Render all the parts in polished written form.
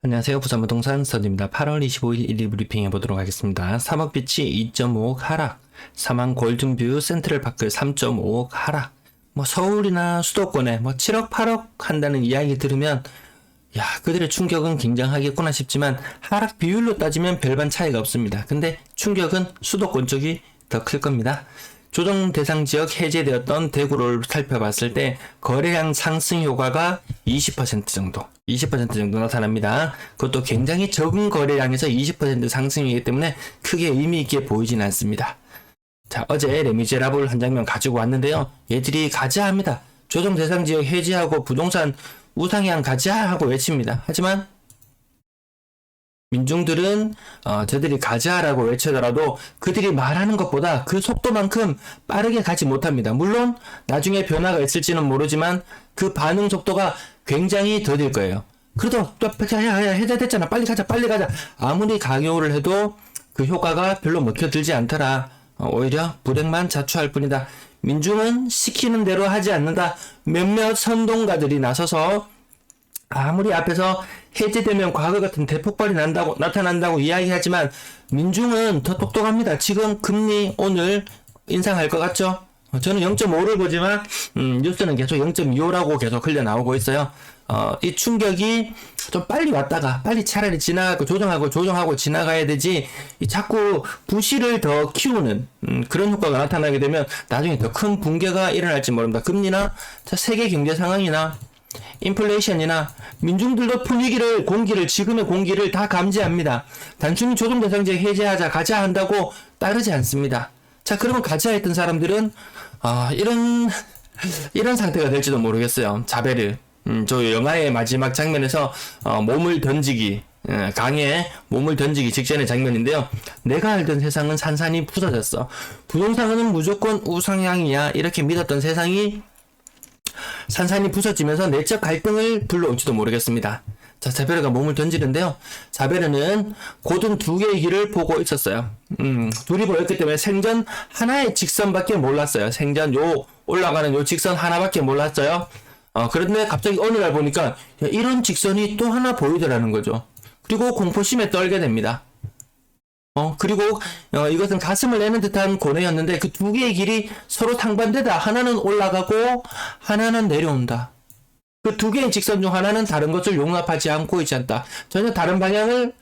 안녕하세요. 부산부동산 서디입니다. 8월 25일 1일 브리핑 해보도록 하겠습니다. 3억 빛이 2.5억 하락, 사망 골든뷰 센트럴파크 3.5억 하락, 서울이나 수도권에 7억 8억 한다는 이야기 들으면 야, 그들의 충격은 굉장하겠구나 싶지만 하락 비율로 따지면 별반 차이가 없습니다. 근데 충격은 수도권 쪽이 더 클 겁니다. 조정 대상 지역 해제되었던 대구를 살펴봤을 때 거래량 상승 효과가 20% 정도 나타납니다. 그것도 굉장히 적은 거래량에서 20% 상승이기 때문에 크게 의미 있게 보이진 않습니다. 자, 어제 레미제라블 한 장면 가지고 왔는데요. 얘들이 가자 합니다. 조정 대상 지역 해제하고 부동산 우상향 가자 하고 외칩니다. 하지만 민중들은 저들이 가자라고 외치더라도 그들이 말하는 것보다 그 속도만큼 빠르게 가지 못합니다. 물론 나중에 변화가 있을지는 모르지만 그 반응 속도가 굉장히 더딜 거예요. 그래도 야, 해제됐잖아. 빨리 가자. 아무리 강요를 해도 그 효과가 별로 먹혀들지 않더라. 오히려 불행만 자초할 뿐이다. 민중은 시키는 대로 하지 않는다. 몇몇 선동가들이 나서서 아무리 앞에서 해제되면 과거 같은 대폭발이 나타난다고 이야기하지만 민중은 더 똑똑합니다. 지금 금리 오늘 인상할 것 같죠? 저는 0.5를 보지만 뉴스는 계속 0.25라고 계속 흘러나오고 있어요. 이 충격이 좀 빨리 왔다가 빨리 차라리 지나가고 조정하고 지나가야 되지, 자꾸 부실을 더 키우는 그런 효과가 나타나게 되면 나중에 더 큰 붕괴가 일어날지 모릅니다. 금리나 세계 경제 상황이나 인플레이션이나 민중들도 지금의 공기를 다 감지합니다. 단순히 조정 대상 지역 해제하자 가자 한다고 따르지 않습니다. 자, 그러면 가자 했던 사람들은 이런 상태가 될지도 모르겠어요. 자베르, 저 영화의 마지막 장면에서 몸을 던지기, 강에 몸을 던지기 직전의 장면인데요. 내가 알던 세상은 산산이 부서졌어. 부동산은 무조건 우상향이야 이렇게 믿었던 세상이 산산이 부서지면서 내적 갈등을 불러올지도 모르겠습니다. 자, 자베르가 몸을 던지는데요. 자베르는 고든 두 개의 길을 보고 있었어요. 둘이 보였기 때문에 생전 하나의 직선밖에 몰랐어요. 생전 올라가는 요 직선 하나밖에 몰랐어요. 그런데 갑자기 어느 날 보니까 이런 직선이 또 하나 보이더라는 거죠. 그리고 공포심에 떨게 됩니다. 그리고 이것은 가슴을 내는 듯한 고뇌였는데 그 두 개의 길이 서로 상반되다. 하나는 올라가고 하나는 내려온다. 그 두 개의 직선 중 하나는 다른 것을 용납하지 않고 있지 않다. 전혀 다른 방향을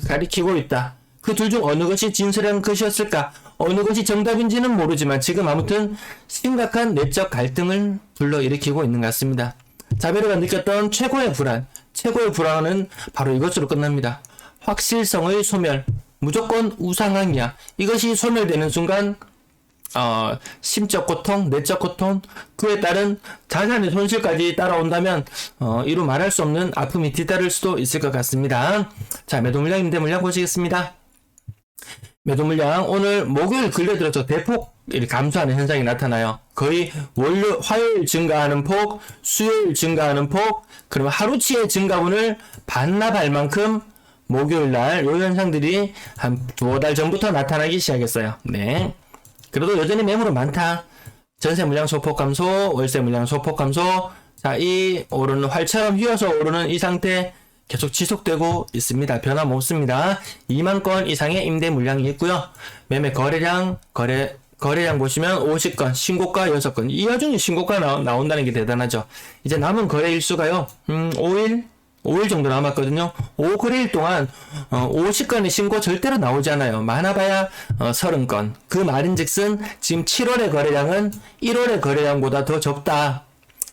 가리키고 있다. 그 둘 중 어느 것이 진실한 것이었을까? 어느 것이 정답인지는 모르지만 지금 아무튼 심각한 내적 갈등을 불러일으키고 있는 것 같습니다. 자베르가 느꼈던 최고의 불안은 바로 이것으로 끝납니다. 확실성의 소멸. 무조건 우상향이야. 이것이 소멸되는 순간 심적 고통, 내적 고통, 그에 따른 자산의 손실까지 따라온다면 이루 말할 수 없는 아픔이 뒤따를 수도 있을 것 같습니다. 자, 매도 물량, 임대 물량 보시겠습니다. 매도 물량 오늘 목요일 근래 들어서 대폭 감소하는 현상이 나타나요. 거의 화요일 증가하는 폭, 수요일 증가하는 폭, 그러면 하루치의 증가분을 반납할 만큼 목요일날 요 현상들이 한 두어 달 전부터 나타나기 시작했어요. 네. 그래도 여전히 매물은 많다. 전세 물량 소폭 감소, 월세 물량 소폭 감소. 자, 이 오르는 활처럼 휘어서 오르는 이 상태 계속 지속되고 있습니다. 변함없습니다. 2만 건 이상의 임대 물량이 있고요. 매매 거래량 보시면 50건, 신고가 6건. 이 와중에 신고가 나온다는 게 대단하죠. 이제 남은 거래 일수가요. 5일 정도 남았거든요. 5거래일 동안 50건의 신고 절대로 나오지 않아요. 많아봐야 30건. 그 말인즉슨 지금 7월의 거래량은 1월의 거래량보다 더 적다.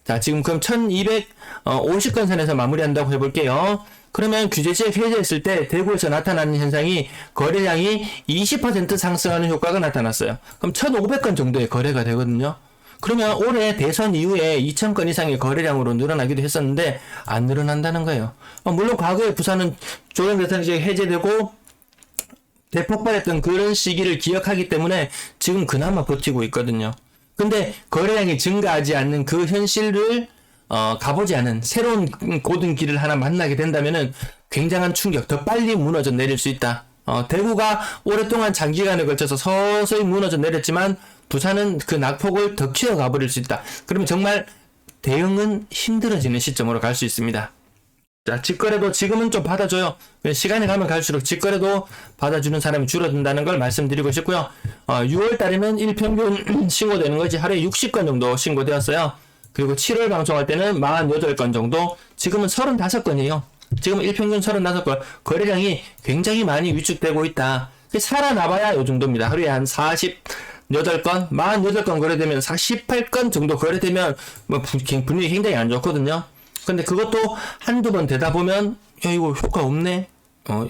자, 지금 그럼 1250건 선에서 마무리한다고 해볼게요. 그러면 규제지역 해제했을 때 대구에서 나타나는 현상이 거래량이 20% 상승하는 효과가 나타났어요. 그럼 1500건 정도의 거래가 되거든요. 그러면 올해 대선 이후에 2000건 이상의 거래량으로 늘어나기도 했었는데 안 늘어난다는 거예요. 물론 과거에 부산은 조정 대상 지역 해제되고 대폭발했던 그런 시기를 기억하기 때문에 지금 그나마 버티고 있거든요. 근데 거래량이 증가하지 않는 그 현실을 가보지 않은 새로운 고든 길을 하나 만나게 된다면은 굉장한 충격, 더 빨리 무너져 내릴 수 있다. 대구가 오랫동안 장기간에 걸쳐서 서서히 무너져 내렸지만 부산은 그 낙폭을 더 키워가 버릴 수 있다. 그러면 정말 대응은 힘들어지는 시점으로 갈 수 있습니다. 자, 직거래도 지금은 좀 받아줘요. 시간이 가면 갈수록 직거래도 받아주는 사람이 줄어든다는 걸 말씀드리고 싶고요. 6월 달에는 일평균 신고되는 것이 하루에 60건 정도 신고되었어요. 그리고 7월 방송할 때는 48건 정도, 지금은 35건이에요. 지금 일평균 35건, 거래량이 굉장히 많이 위축되고 있다. 살아나봐야 요 정도입니다. 하루에 한 48건, 48건 거래되면 48건 정도 거래되면 뭐 분위기 굉장히 안 좋거든요. 근데 그것도 한두 번 되다 보면 야 이거 효과 없네,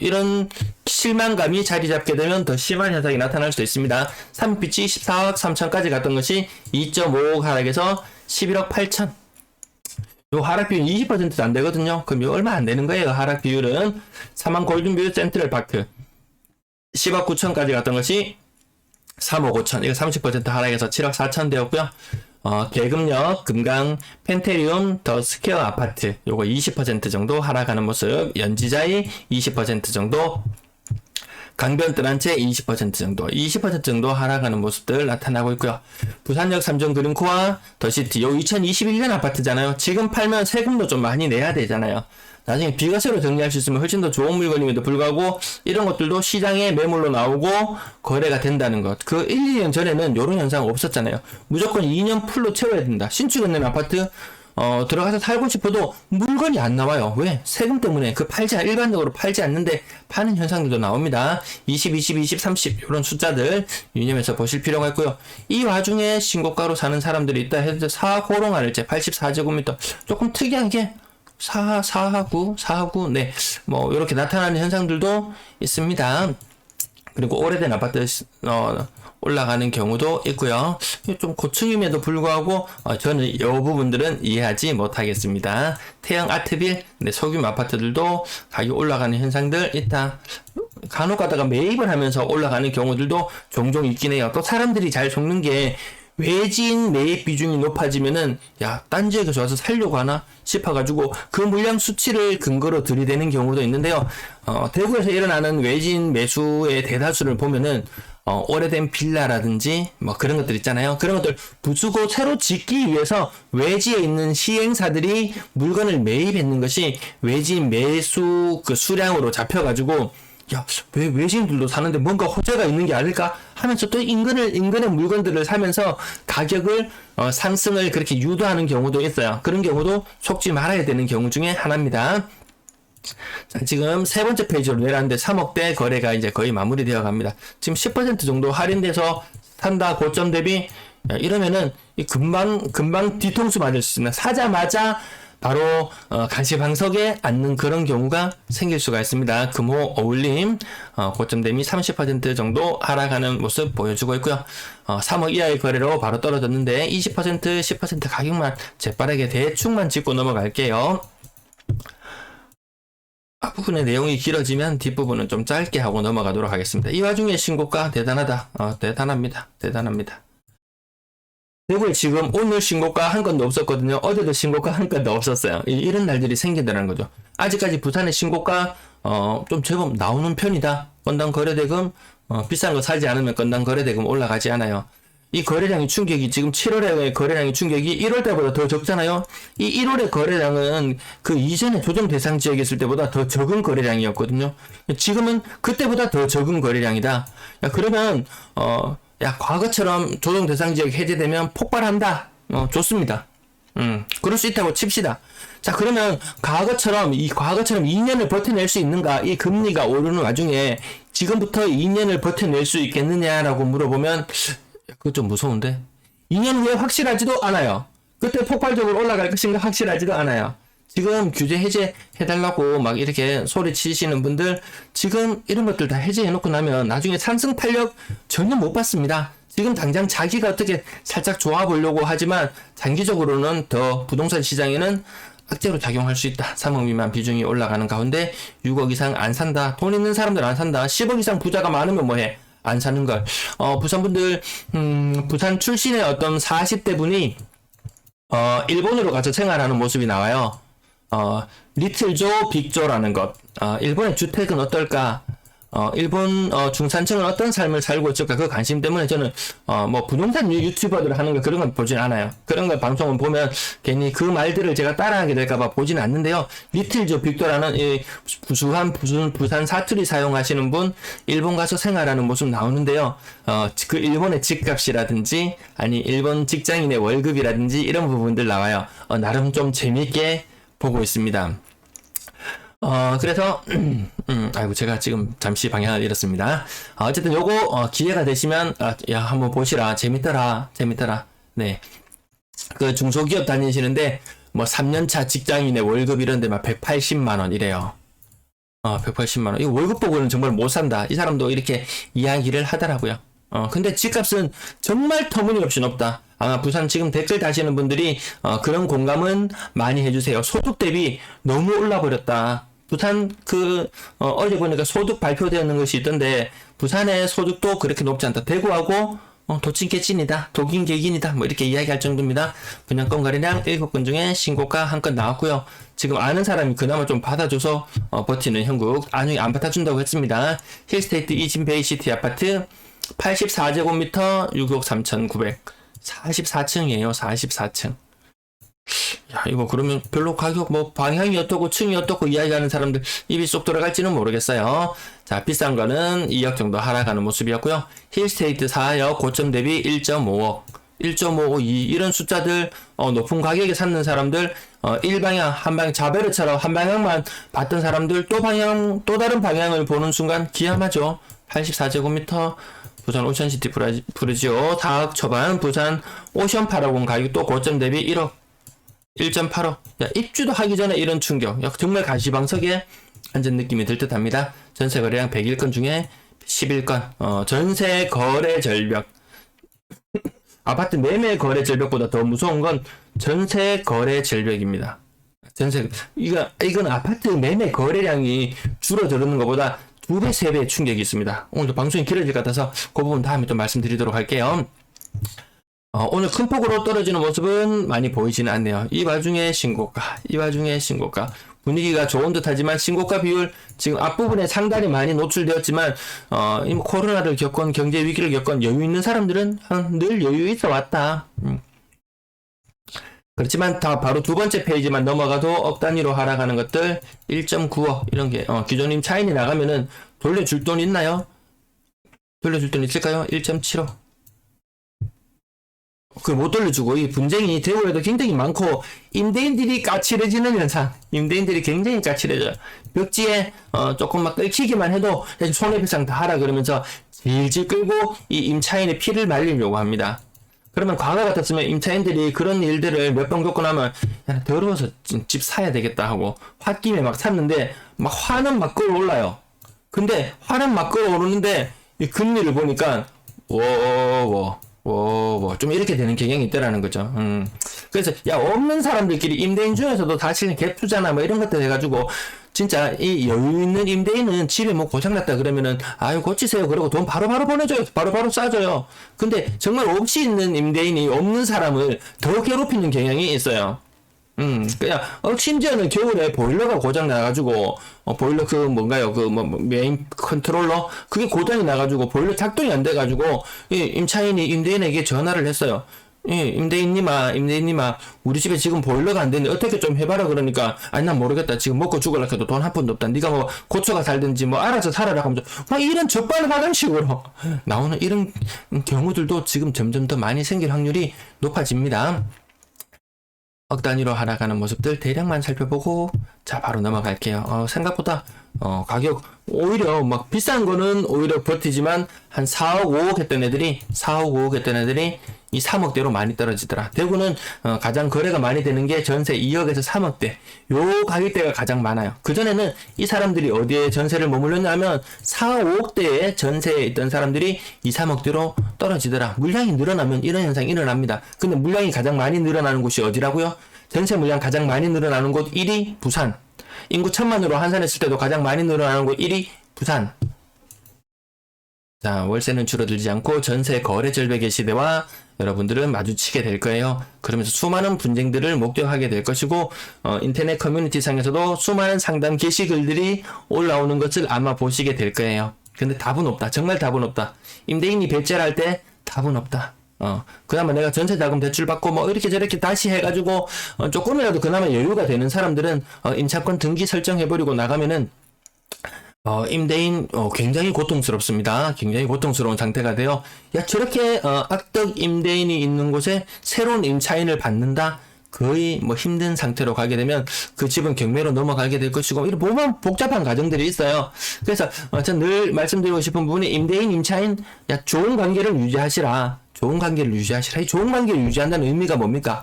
이런 실망감이 자리 잡게 되면 더 심한 현상이 나타날 수 있습니다. 3빛이 14억 3천까지 갔던 것이 2.5억 하락해서 11억 8천. 요 하락 비율 20%도 안 되거든요. 그럼 얼마 안 되는 거예요. 하락 비율은. 사망 골든뷰 센트럴파크 10억 9천까지 갔던 것이 3억 5천. 이거 30% 하락해서 7억 4천 되었고요. 계급역, 금강, 펜테리움, 더 스퀘어 아파트 요거 20% 정도 하락하는 모습, 연지자이 20% 정도, 강변뜰한채 20% 정도, 20% 정도 하락하는 모습들 나타나고 있고요. 부산역 삼성 그린코아, 더시티 요 2021년 아파트잖아요. 지금 팔면 세금도 좀 많이 내야 되잖아요. 나중에 비과세로 정리할 수 있으면 훨씬 더 좋은 물건임에도 불구하고 이런 것들도 시장에 매물로 나오고 거래가 된다는 것. 그 1, 2년 전에는 이런 현상 없었잖아요. 무조건 2년 풀로 채워야 된다. 신축했는 아파트 들어가서 살고 싶어도 물건이 안 나와요. 왜? 세금 때문에 일반적으로 팔지 않는데 파는 현상들도 나옵니다. 20, 20, 20, 30 이런 숫자들 유념해서 보실 필요가 있고요. 이 와중에 신고가로 사는 사람들이 있다 해도 사호롱알제 84제곱미터 조금 특이한 게 사하구, 네, 뭐, 이렇게 나타나는 현상들도 있습니다. 그리고 오래된 아파트, 올라가는 경우도 있고요. 좀 고층임에도 불구하고, 저는 이 부분들은 이해하지 못하겠습니다. 태양 아트빌, 네, 소규모 아파트들도 가격 올라가는 현상들 있다. 간혹 가다가 매입을 하면서 올라가는 경우들도 종종 있긴 해요. 또 사람들이 잘 속는 게, 외지인 매입 비중이 높아지면은 야 딴 지역에서 와서 살려고 하나 싶어가지고 그 물량 수치를 근거로 들이대는 경우도 있는데요. 대구에서 일어나는 외지인 매수의 대다수를 보면은 오래된 빌라라든지 뭐 그런 것들 있잖아요. 그런 것들 부수고 새로 짓기 위해서 외지에 있는 시행사들이 물건을 매입했는 것이 외지인 매수 그 수량으로 잡혀가지고 야, 왜 외지인들도 사는데 뭔가 호재가 있는 게 아닐까 하면서 또 인근의 물건들을 사면서 가격을 상승을 그렇게 유도하는 경우도 있어요. 그런 경우도 속지 말아야 되는 경우 중에 하나입니다. 자, 지금 세 번째 페이지로 내려왔는데 3억대 거래가 이제 거의 마무리되어 갑니다. 지금 10% 정도 할인돼서 산다 고점 대비, 이러면은 금방 뒤통수 맞을 수 있습니다. 사자마자 바로 가시방석에 앉는 그런 경우가 생길 수가 있습니다. 금호 어울림 고점 대비 30% 정도 하락하는 모습 보여주고 있고요. 3억 이하의 거래로 바로 떨어졌는데 20% 10% 가격만 재빠르게 대충만 짚고 넘어갈게요. 앞부분의 내용이 길어지면 뒷부분은 좀 짧게 하고 넘어가도록 하겠습니다. 이 와중에 신고가 대단하다. 대단합니다. 대구에 지금 오늘 신고가 한 건도 없었거든요. 어제도 신고가 한 건도 없었어요. 이런 날들이 생긴다는 거죠. 아직까지 부산의 신고가 좀 제법 나오는 편이다. 건당 거래대금 비싼 거 사지 않으면 건당 거래대금 올라가지 않아요. 이 거래량의 충격이 지금 7월에 거래량의 충격이 1월 때보다 더 적잖아요. 이 1월의 거래량은 그 이전에 조정 대상 지역에 있을 때보다 더 적은 거래량이었거든요. 지금은 그때보다 더 적은 거래량이다. 그러면 과거처럼 조정 대상 지역이 해제되면 폭발한다. 좋습니다. 그럴 수 있다고 칩시다. 자, 그러면 과거처럼 2년을 버텨낼 수 있는가? 이 금리가 오르는 와중에 지금부터 2년을 버텨낼 수 있겠느냐라고 물어보면 그거 좀 무서운데? 2년 후에 확실하지도 않아요. 그때 폭발적으로 올라갈 것인가 확실하지도 않아요. 지금 규제 해제해달라고 막 이렇게 소리 치시는 분들, 지금 이런 것들 다 해제해놓고 나면 나중에 상승 탄력 전혀 못 받습니다. 지금 당장 자기가 어떻게 살짝 좋아 보려고 하지만 장기적으로는 더 부동산 시장에는 악재로 작용할 수 있다. 3억 미만 비중이 올라가는 가운데 6억 이상 안 산다. 돈 있는 사람들 안 산다. 10억 이상 부자가 많으면 뭐해? 안 사는 걸. 부산 분들, 부산 출신의 어떤 40대 분이, 일본으로 가서 생활하는 모습이 나와요. 리틀조, 빅조라는 것. 일본의 주택은 어떨까? 일본 중산층은 어떤 삶을 살고 있을까 그 관심 때문에 저는 뭐 부동산 유튜버들 하는 거 그런 건 보진 않아요. 그런 걸 방송을 보면 괜히 그 말들을 제가 따라하게 될까봐 보지는 않는데요. 리틀조 빅토라는 이 구수한 부산 사투리 사용하시는 분 일본 가서 생활하는 모습 나오는데요. 그 일본의 집값이라든지 아니 일본 직장인의 월급이라든지 이런 부분들 나와요. 나름 좀 재밌게 보고 있습니다. 그래서, 아이고, 제가 지금 잠시 방향을 잃었습니다. 어쨌든 요거, 기회가 되시면, 야, 한번 보시라. 재밌더라. 네. 그 중소기업 다니시는데, 뭐, 3년차 직장인의 월급 이런데 막 180만원 이래요. 180만원. 이 월급 보고는 정말 못 산다. 이 사람도 이렇게 이야기를 하더라고요. 근데 집값은 정말 터무니없이 높다. 아마 부산 지금 댓글 다시는 분들이, 그런 공감은 많이 해주세요. 소득 대비 너무 올라버렸다. 부산 어제 보니까 소득 발표되는 것이 있던데 부산의 소득도 그렇게 높지 않다. 대구하고 도찐개찐이다. 독인개긴이다. 뭐 이렇게 이야기할 정도입니다. 분양권 거래량 7건 중에 신고가 1건 나왔고요. 지금 아는 사람이 그나마 좀 받아줘서 버티는 형국. 안중에 안 받아준다고 했습니다. 힐스테이트 이진 베이시티 아파트 84제곱미터 6억 3,900 44층이에요. 44층. 야, 이거 그러면 별로 가격 뭐 방향이 어떻고 층이 어떻고 이야기하는 사람들 입이 쏙 들어갈지는 모르겠어요. 자, 비싼 거는 2억 정도 하락하는 모습이었고요. 힐스테이트 4역 고점 대비 1.5억 1.5, 2 이런 숫자들 높은 가격에 샀는 사람들 일방향 한방 자베르처럼 한 방향만 봤던 사람들 또 다른 방향을 보는 순간 기함하죠. 84제곱미터 부산 오션시티 프루지오 4억 초반 부산 오션파라곤 가격도 고점 대비 1억 1.85. 야, 입주도 하기 전에 이런 충격. 야, 정말 가시방석에 앉은 느낌이 들 듯 합니다. 전세 거래량 101건 중에 11건. 전세 거래 절벽. 아파트 매매 거래 절벽보다 더 무서운 건 전세 거래 절벽입니다. 이건 아파트 매매 거래량이 줄어드는 것보다 2배, 3배의 충격이 있습니다. 오늘도 방송이 길어질 것 같아서 그 부분 다음에 또 말씀드리도록 할게요. 오늘 큰 폭으로 떨어지는 모습은 많이 보이지는 않네요. 이 와중에 신고가. 분위기가 좋은 듯 하지만 신고가 비율 지금 앞부분에 상당히 많이 노출되었지만, 코로나를 겪건 경제 위기를 겪건 여유 있는 사람들은 늘 여유 있어 왔다. 그렇지만 다 바로 두 번째 페이지만 넘어가도 억 단위로 하락하는 것들 1.9억 이런 게, 기존 임차인이 나가면은 돌려줄 돈 있나요? 돌려줄 돈 있을까요? 1.75. 못 돌려주고, 이 분쟁이 대구에도 굉장히 많고, 임대인들이 까칠해지는 현상. 임대인들이 굉장히 까칠해져요. 벽지에, 조금 막 끌키기만 해도, 손해배상 다 하라 그러면서, 질질 끌고, 이 임차인의 피를 말리려고 합니다. 그러면 과거 같았으면 임차인들이 그런 일들을 몇 번 겪고 나면, 야, 더러워서 집 사야 되겠다 하고, 홧김에 막 샀는데, 막 화는 막 끌어올라요. 근데, 화는 막 끌어오르는데, 이 금리를 보니까, 좀 이렇게 되는 경향이 있더라는 거죠. 그래서 야, 없는 사람들끼리 임대인 중에서도 사실은 갭 투자나 뭐 이런 것들 해가지고 진짜 이 여유 있는 임대인은 집에 뭐 고장났다 그러면은 아유 고치세요 그러고 돈 바로바로 보내줘요. 바로바로 싸줘요. 근데 정말 없이 있는 임대인이 없는 사람을 더 괴롭히는 경향이 있어요. 그냥, 심지어는 겨울에 보일러가 고장 나가지고, 보일러 메인 컨트롤러? 그게 고장이 나가지고, 보일러 작동이 안 돼가지고, 임차인이 임대인에게 전화를 했어요. 임대인님아, 우리 집에 지금 보일러가 안 되는데 어떻게 좀 해봐라 그러니까, 아니, 난 모르겠다. 지금 먹고 죽을라 해도 돈 한 푼도 없다. 네가 뭐, 고쳐가 살든지 뭐, 알아서 살아라 하면서, 막 이런 적반하장식으로 나오는 이런 경우들도 지금 점점 더 많이 생길 확률이 높아집니다. 억 단위로 하락하는 모습들 대략만 살펴보고 자 바로 넘어갈게요. 생각보다 가격 오히려 막 비싼 거는 오히려 버티지만 한 4억 5억 했던 애들이 이 3억대로 많이 떨어지더라. 대구는 가장 거래가 많이 되는 게 전세 2억에서 3억대 요 가격대가 가장 많아요. 그전에는 이 사람들이 어디에 전세를 머물렀냐면 4, 5억대에 전세에 있던 사람들이 2, 3억대로 떨어지더라. 물량이 늘어나면 이런 현상이 일어납니다. 근데 물량이 가장 많이 늘어나는 곳이 어디라고요? 전세 물량 가장 많이 늘어나는 곳 1위 부산. 인구 1000만으로 환산했을 때도 가장 많이 늘어나는 곳 1위 부산. 자, 월세는 줄어들지 않고 전세 거래 절벽의 시대와 여러분들은 마주치게 될 거예요. 그러면서 수많은 분쟁들을 목격하게 될 것이고 인터넷 커뮤니티 상에서도 수많은 상담 게시글들이 올라오는 것을 아마 보시게 될 거예요. 근데 답은 없다. 정말 답은 없다. 임대인이 배째를 할 때 답은 없다. 그나마 내가 전세 자금 대출 받고 뭐 이렇게 저렇게 다시 해가지고 조금이라도 그나마 여유가 되는 사람들은 임차권 등기 설정해버리고 나가면은 임대인 굉장히 고통스럽습니다. 굉장히 고통스러운 상태가 돼요. 야, 저렇게 악덕 임대인이 있는 곳에 새로운 임차인을 받는다? 거의 뭐 힘든 상태로 가게 되면 그 집은 경매로 넘어가게 될 것이고, 이런 보면 복잡한 과정들이 있어요. 그래서 전 늘 말씀드리고 싶은 부분이 임대인, 임차인, 야, 좋은 관계를 유지하시라. 좋은 관계를 유지하시라. 이 좋은 관계를 유지한다는 의미가 뭡니까?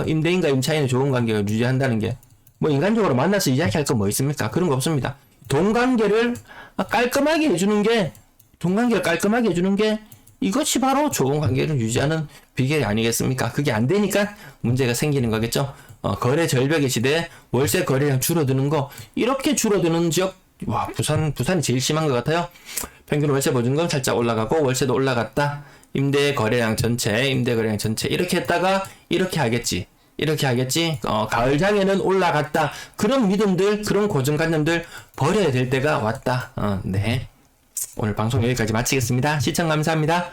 임대인과 임차인의 좋은 관계를 유지한다는 게 뭐 인간적으로 만나서 이야기할 거 뭐 있습니까? 그런 거 없습니다. 동관계를 깔끔하게 해주는 게, 동관계를 깔끔하게 해주는 게 이것이 바로 좋은 관계를 유지하는 비결이 아니겠습니까? 그게 안 되니까 문제가 생기는 거겠죠. 거래 절벽의 시대에 월세 거래량 줄어드는 거, 이렇게 줄어드는 지역, 와, 부산이 제일 심한 것 같아요. 평균 월세 보증금 살짝 올라가고 월세도 올라갔다. 임대 거래량 전체 이렇게 했다가 이렇게 하겠지. 가을장에는 올라갔다. 그런 믿음들, 그런 고정관념들 버려야 될 때가 왔다. 네. 오늘 방송 여기까지 마치겠습니다. 시청 감사합니다.